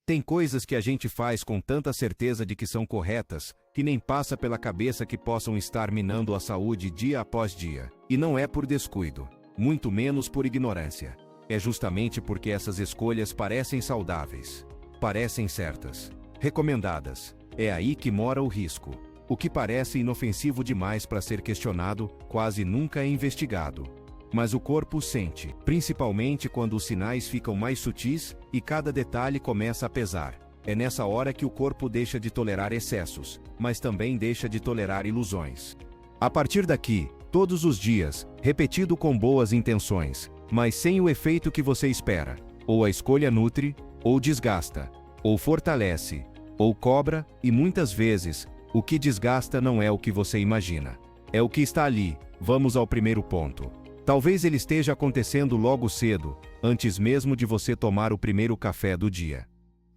Tem coisas que a gente faz com tanta certeza de que são corretas, que nem passa pela cabeça que possam estar minando a saúde dia após dia. E não é por descuido, muito menos por ignorância. É justamente porque essas escolhas parecem saudáveis, parecem certas, recomendadas. É aí que mora o risco. O que parece inofensivo demais para ser questionado, quase nunca é investigado. Mas o corpo sente, principalmente quando os sinais ficam mais sutis e cada detalhe começa a pesar. É nessa hora que o corpo deixa de tolerar excessos, mas também deixa de tolerar ilusões. A partir daqui, todos os dias, repetido com boas intenções, mas sem o efeito que você espera, ou a escolha nutre, ou desgasta, ou fortalece, ou cobra, e muitas vezes, o que desgasta não é o que você imagina. É o que está ali. Vamos ao primeiro ponto. Talvez ele esteja acontecendo logo cedo, antes mesmo de você tomar o primeiro café do dia.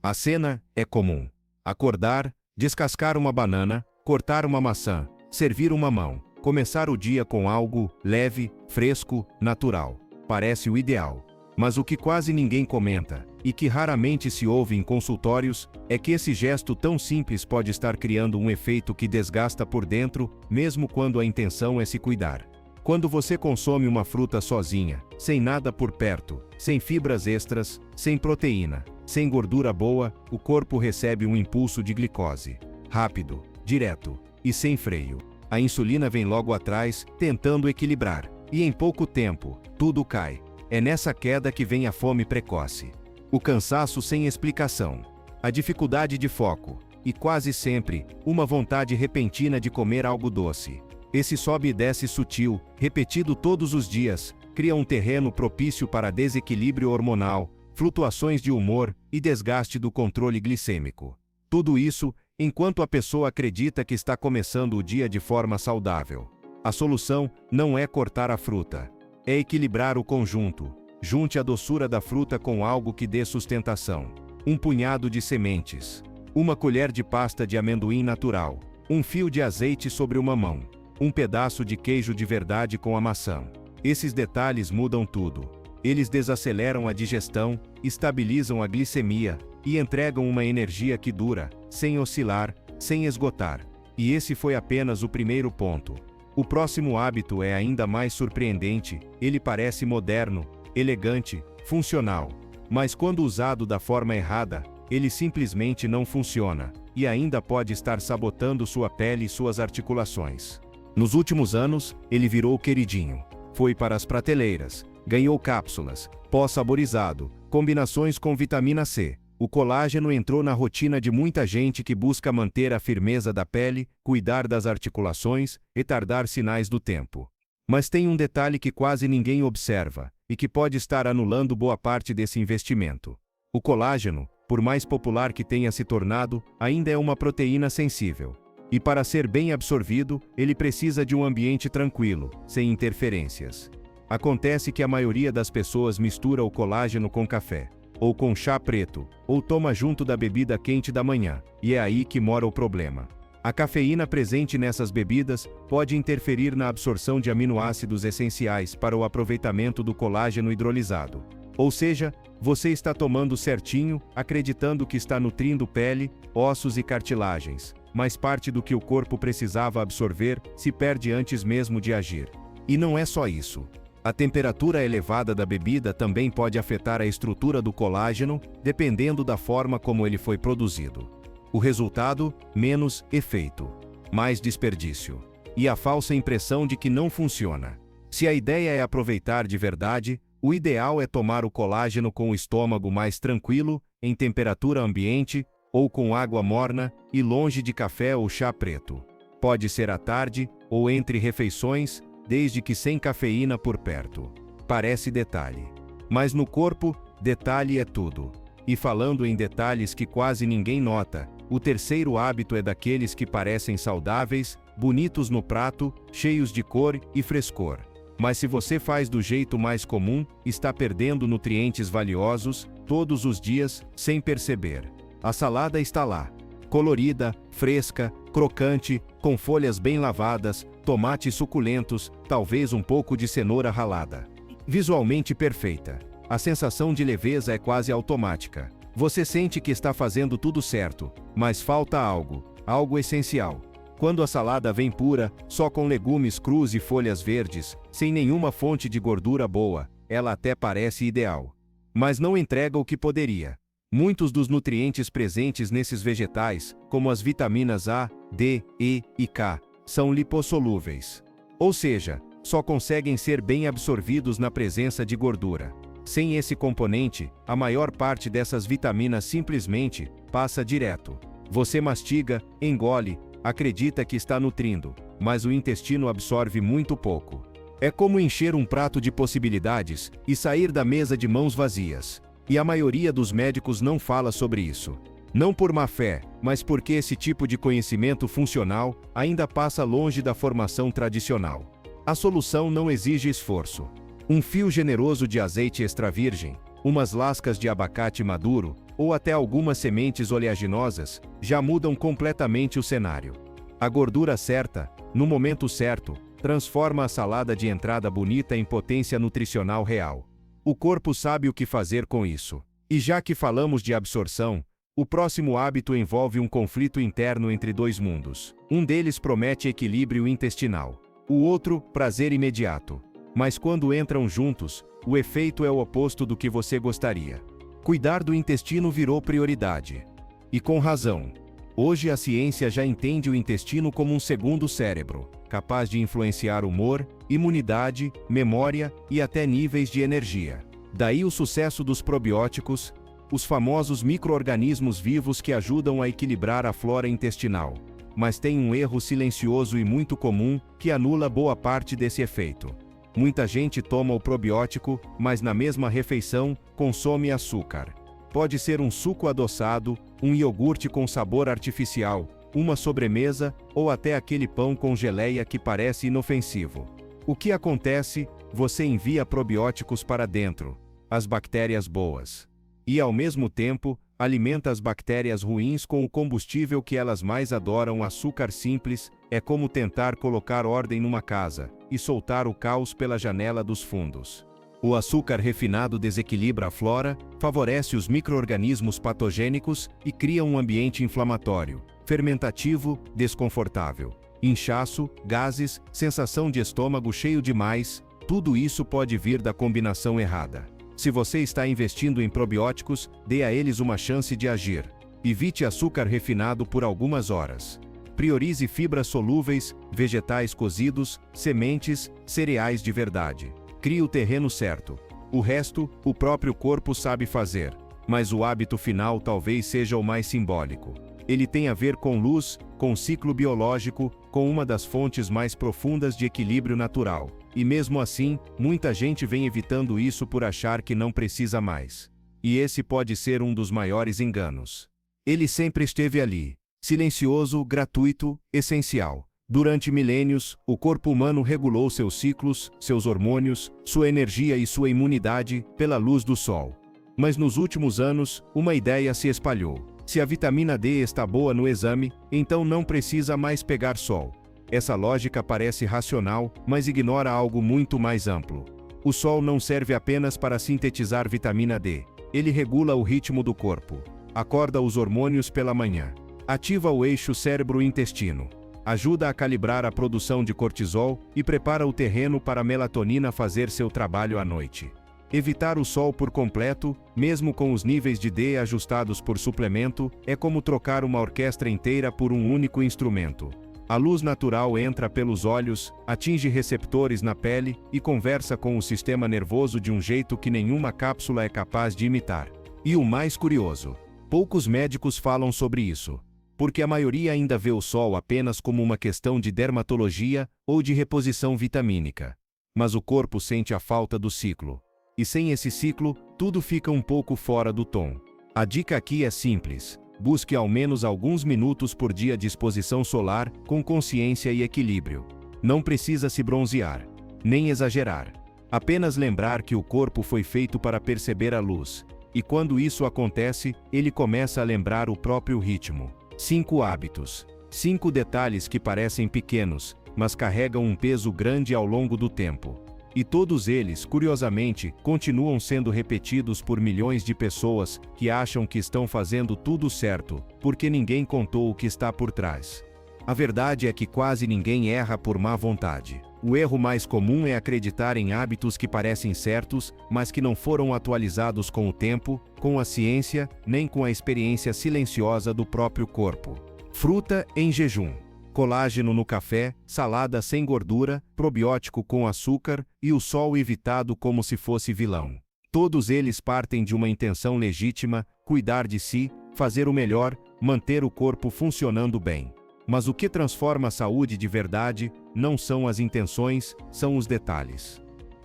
A cena é comum. Acordar, descascar uma banana, cortar uma maçã, servir uma mão, começar o dia com algo leve, fresco, natural. Parece o ideal. Mas o que quase ninguém comenta, e que raramente se ouve em consultórios, é que esse gesto tão simples pode estar criando um efeito que desgasta por dentro, mesmo quando a intenção é se cuidar. Quando você consome uma fruta sozinha, sem nada por perto, sem fibras extras, sem proteína, sem gordura boa, o corpo recebe um impulso de glicose. Rápido, direto e sem freio. A insulina vem logo atrás, tentando equilibrar. E em pouco tempo, tudo cai. É nessa queda que vem a fome precoce. O cansaço sem explicação. A dificuldade de foco. E quase sempre, uma vontade repentina de comer algo doce. Esse sobe e desce sutil, repetido todos os dias, cria um terreno propício para desequilíbrio hormonal, flutuações de humor e desgaste do controle glicêmico. Tudo isso, enquanto a pessoa acredita que está começando o dia de forma saudável. A solução não é cortar a fruta. É equilibrar o conjunto. Junte a doçura da fruta com algo que dê sustentação. Um punhado de sementes. Uma colher de pasta de amendoim natural. Um fio de azeite sobre uma mão. Um pedaço de queijo de verdade com a maçã. Esses detalhes mudam tudo. Eles desaceleram a digestão, estabilizam a glicemia e entregam uma energia que dura, sem oscilar, sem esgotar. E esse foi apenas o primeiro ponto. O próximo hábito é ainda mais surpreendente. Ele parece moderno, elegante, funcional. Mas quando usado da forma errada, ele simplesmente não funciona, e ainda pode estar sabotando sua pele e suas articulações. Nos últimos anos, ele virou queridinho. Foi para as prateleiras, ganhou cápsulas, pó saborizado, combinações com vitamina C. O colágeno entrou na rotina de muita gente que busca manter a firmeza da pele, cuidar das articulações, retardar sinais do tempo. Mas tem um detalhe que quase ninguém observa, e que pode estar anulando boa parte desse investimento. O colágeno, por mais popular que tenha se tornado, ainda é uma proteína sensível. E para ser bem absorvido, ele precisa de um ambiente tranquilo, sem interferências. Acontece que a maioria das pessoas mistura o colágeno com café, ou com chá preto, ou toma junto da bebida quente da manhã, e é aí que mora o problema. A cafeína presente nessas bebidas pode interferir na absorção de aminoácidos essenciais para o aproveitamento do colágeno hidrolisado. Ou seja, você está tomando certinho, acreditando que está nutrindo pele, ossos e cartilagens, mas parte do que o corpo precisava absorver se perde antes mesmo de agir. E não é só isso. A temperatura elevada da bebida também pode afetar a estrutura do colágeno, dependendo da forma como ele foi produzido. O resultado: menos efeito, mais desperdício. E a falsa impressão de que não funciona. Se a ideia é aproveitar de verdade, o ideal é tomar o colágeno com o estômago mais tranquilo, em temperatura ambiente, ou com água morna, e longe de café ou chá preto. Pode ser à tarde, ou entre refeições, desde que sem cafeína por perto. Parece detalhe. Mas no corpo, detalhe é tudo. E falando em detalhes que quase ninguém nota, o terceiro hábito é daqueles que parecem saudáveis, bonitos no prato, cheios de cor e frescor. Mas se você faz do jeito mais comum, está perdendo nutrientes valiosos, todos os dias, sem perceber. A salada está lá. Colorida, fresca, crocante, com folhas bem lavadas, tomates suculentos, talvez um pouco de cenoura ralada. Visualmente perfeita. A sensação de leveza é quase automática. Você sente que está fazendo tudo certo, mas falta algo essencial. Quando a salada vem pura, só com legumes crus e folhas verdes, sem nenhuma fonte de gordura boa, ela até parece ideal. Mas não entrega o que poderia. Muitos dos nutrientes presentes nesses vegetais, como as vitaminas A, D, E e K, são lipossolúveis. Ou seja, só conseguem ser bem absorvidos na presença de gordura. Sem esse componente, a maior parte dessas vitaminas simplesmente passa direto. Você mastiga, engole, acredita que está nutrindo, mas o intestino absorve muito pouco. É como encher um prato de possibilidades e sair da mesa de mãos vazias. E a maioria dos médicos não fala sobre isso. Não por má fé, mas porque esse tipo de conhecimento funcional ainda passa longe da formação tradicional. A solução não exige esforço. Um fio generoso de azeite extra virgem, umas lascas de abacate maduro, ou até algumas sementes oleaginosas, já mudam completamente o cenário. A gordura certa, no momento certo, transforma a salada de entrada bonita em potência nutricional real. O corpo sabe o que fazer com isso. E já que falamos de absorção, o próximo hábito envolve um conflito interno entre dois mundos. Um deles promete equilíbrio intestinal. O outro, prazer imediato. Mas quando entram juntos, o efeito é o oposto do que você gostaria. Cuidar do intestino virou prioridade. E com razão. Hoje a ciência já entende o intestino como um segundo cérebro, capaz de influenciar humor, imunidade, memória e até níveis de energia. Daí o sucesso dos probióticos, os famosos micro-organismos vivos que ajudam a equilibrar a flora intestinal. Mas tem um erro silencioso e muito comum que anula boa parte desse efeito. Muita gente toma o probiótico, mas na mesma refeição consome açúcar. Pode ser um suco adoçado, um iogurte com sabor artificial, uma sobremesa ou até aquele pão com geleia que parece inofensivo. O que acontece? Você envia probióticos para dentro, as bactérias boas. E ao mesmo tempo, alimenta as bactérias ruins com o combustível que elas mais adoram. Açúcar simples é como tentar colocar ordem numa casa e soltar o caos pela janela dos fundos. O açúcar refinado desequilibra a flora, favorece os micro-organismos patogênicos e cria um ambiente inflamatório, fermentativo, desconfortável. Inchaço, gases, sensação de estômago cheio demais, tudo isso pode vir da combinação errada. Se você está investindo em probióticos, dê a eles uma chance de agir. Evite açúcar refinado por algumas horas. Priorize fibras solúveis, vegetais cozidos, sementes, cereais de verdade. Crie o terreno certo. O resto, o próprio corpo sabe fazer. Mas o hábito final talvez seja o mais simbólico. Ele tem a ver com luz, com ciclo biológico, com uma das fontes mais profundas de equilíbrio natural. E mesmo assim, muita gente vem evitando isso por achar que não precisa mais. E esse pode ser um dos maiores enganos. Ele sempre esteve ali. Silencioso, gratuito, essencial. Durante milênios, o corpo humano regulou seus ciclos, seus hormônios, sua energia e sua imunidade pela luz do sol. Mas nos últimos anos, uma ideia se espalhou. Se a vitamina D está boa no exame, então não precisa mais pegar sol. Essa lógica parece racional, mas ignora algo muito mais amplo. O sol não serve apenas para sintetizar vitamina D. Ele regula o ritmo do corpo. Acorda os hormônios pela manhã. Ativa o eixo cérebro-intestino. Ajuda a calibrar a produção de cortisol e prepara o terreno para a melatonina fazer seu trabalho à noite. Evitar o sol por completo, mesmo com os níveis de D ajustados por suplemento, é como trocar uma orquestra inteira por um único instrumento. A luz natural entra pelos olhos, atinge receptores na pele e conversa com o sistema nervoso de um jeito que nenhuma cápsula é capaz de imitar. E o mais curioso, poucos médicos falam sobre isso. Porque a maioria ainda vê o sol apenas como uma questão de dermatologia ou de reposição vitamínica. Mas o corpo sente a falta do ciclo. E sem esse ciclo, tudo fica um pouco fora do tom. A dica aqui é simples. Busque ao menos alguns minutos por dia de exposição solar, com consciência e equilíbrio. Não precisa se bronzear, nem exagerar. Apenas lembrar que o corpo foi feito para perceber a luz. E quando isso acontece, ele começa a lembrar o próprio ritmo. 5 hábitos. 5 detalhes que parecem pequenos, mas carregam um peso grande ao longo do tempo. E todos eles, curiosamente, continuam sendo repetidos por milhões de pessoas que acham que estão fazendo tudo certo, porque ninguém contou o que está por trás. A verdade é que quase ninguém erra por má vontade. O erro mais comum é acreditar em hábitos que parecem certos, mas que não foram atualizados com o tempo, com a ciência, nem com a experiência silenciosa do próprio corpo. Fruta em jejum. Colágeno no café, salada sem gordura, probiótico com açúcar e o sol evitado como se fosse vilão. Todos eles partem de uma intenção legítima: cuidar de si, fazer o melhor, manter o corpo funcionando bem. Mas o que transforma a saúde de verdade não são as intenções, são os detalhes.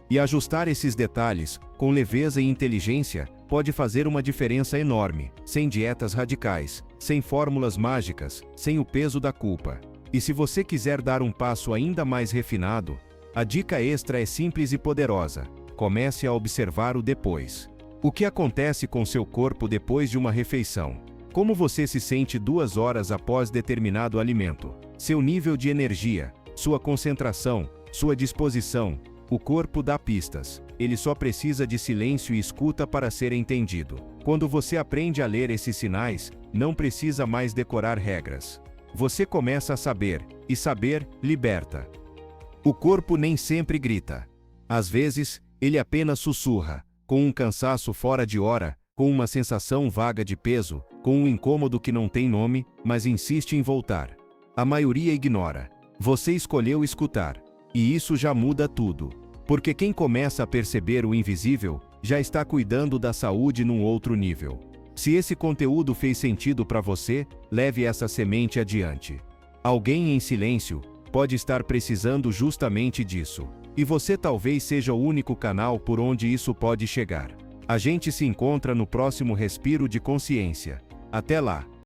E ajustar esses detalhes, com leveza e inteligência, pode fazer uma diferença enorme, sem dietas radicais, sem fórmulas mágicas, sem o peso da culpa. E se você quiser dar um passo ainda mais refinado, a dica extra é simples e poderosa: comece a observar o depois. O que acontece com seu corpo depois de uma refeição? Como você se sente 2 horas após determinado alimento? Seu nível de energia, sua concentração, sua disposição. O corpo dá pistas. Ele só precisa de silêncio e escuta para ser entendido. Quando você aprende a ler esses sinais, não precisa mais decorar regras. Você começa a saber, e saber liberta. O corpo nem sempre grita. Às vezes, ele apenas sussurra, com um cansaço fora de hora, com uma sensação vaga de peso, com um incômodo que não tem nome, mas insiste em voltar. A maioria ignora. Você escolheu escutar. E isso já muda tudo. Porque quem começa a perceber o invisível, já está cuidando da saúde num outro nível. Se esse conteúdo fez sentido para você, leve essa semente adiante. Alguém em silêncio pode estar precisando justamente disso. E você talvez seja o único canal por onde isso pode chegar. A gente se encontra no próximo Respiro de Consciência. Até lá!